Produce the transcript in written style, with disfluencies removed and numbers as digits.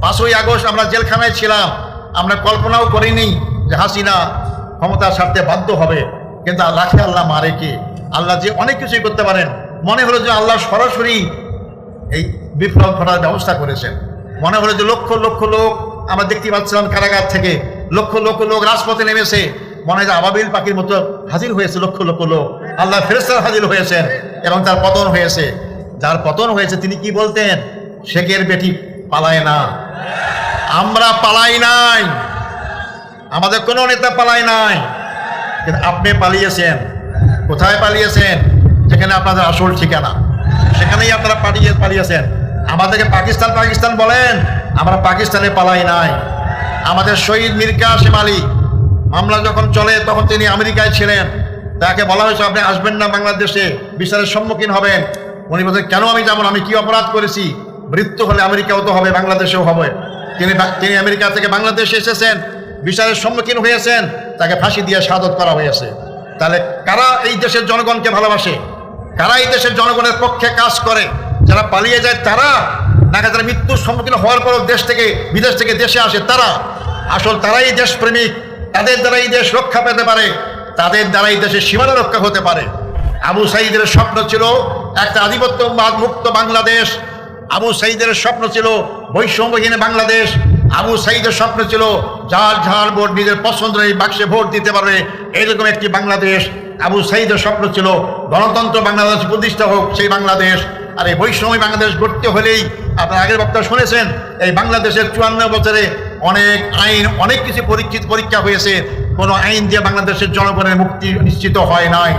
5ই August আমরা জেলখানায় ছিলাম, আমরা কল্পনাও করিনি যে হাসিনা ক্ষমতা ছাড়তে বাধ্য হবে, কিন্তু রাখে আল্লাহ মারে কে? আল্লাহ যে অনেক কিছুই করতে পারেন। মনে হলো যে আল্লাহ সরাসরি এই বিপ্লব ঘটার ব্যবস্থা করেছেন। মনে হলো যে লক্ষ লক্ষ লোক আমরা দেখতে পাচ্ছিলাম কারাগার থেকে, লক্ষ লক্ষ লোক রাজপথে নেমেছে, মনে হয় যে আবাবিল পাখির মতো হাজির হয়েছে লক্ষ লক্ষ লোক। আল্লাহ ফেরেশতা হাজির হয়েছেন এবং তার পতন হয়েছে। যার পতন হয়েছে তিনি কি বলতেন? শেখের বেটি পালায় না, আমরা পালাই নাই, আমাদের কোনো নেতা পালায় নাই, কিন্তু আপনি পালিয়েছেন। কোথায় পালিয়েছেন? যেখানে আপনাদের আসল ঠিকানা, সেখানেই আপনারা পালিয়েছেন। আমাদেরকে পাকিস্তান পাকিস্তান বলেন, আমরা পাকিস্তানে পালাই নাই। আমাদের শহীদ মীর কাসেম আলী মামলা যখন চলে তখন তিনি আমেরিকায় ছিলেন, তাকে বলা হয়েছে আপনি আসবেন না বাংলাদেশে, বিচারের সম্মুখীন হবেন। উনি বলছেন কেন আমি যাবো না, আমি কি অপরাধ করেছি? মৃত্যু হলে আমেরিকাও তো হবে, বাংলাদেশেও হবে। তিনি আমেরিকা থেকে বাংলাদেশে এসেছেন, বিচারের সম্মুখীন হয়েছেন, তাকে ফাঁসি দিয়ে শাহাদত করা হয়েছে। তাহলে কারা এই দেশের জনগণকে ভালোবাসে? কারা এই দেশের জনগণের পক্ষে কাজ করে? যারা পালিয়ে যায় তারা, নাকি যারা মৃত্যুর সম্মুখীন হওয়ার পর বিদেশ থেকে দেশে আসে তারা? আসল তারাই দেশপ্রেমিক, তাদের দ্বারা এই দেশ রক্ষা পেতে পারে, তাদের দ্বারা এই দেশের সীমানা রক্ষা হতে পারে। আবু সাঈদের স্বপ্ন ছিল একটা আধিপত্যবাদ মুক্ত বাংলাদেশ। আবু সাঈদের স্বপ্ন ছিল বৈষম্যহীন বাংলাদেশ। আবু সাঈদের স্বপ্ন ছিল যার ভোট নিজের পছন্দের বাক্সে ভোট দিতে পারবে, এইরকম একটি বাংলাদেশ। আবু সাঈদের স্বপ্ন ছিল গণতন্ত্র বাংলাদেশ প্রতিষ্ঠা হোক, সেই বাংলাদেশ। আর এই বৈষম্য বাংলাদেশ গড়তে হলেই, আপনার আগের বক্তা শুনেছেন, এই বাংলাদেশের 54 বছরে অনেক আইন, অনেক কিছু পরীক্ষা হয়েছে, কোনো আইন দিয়ে বাংলাদেশের জনগণের মুক্তি নিশ্চিত হয় নাই।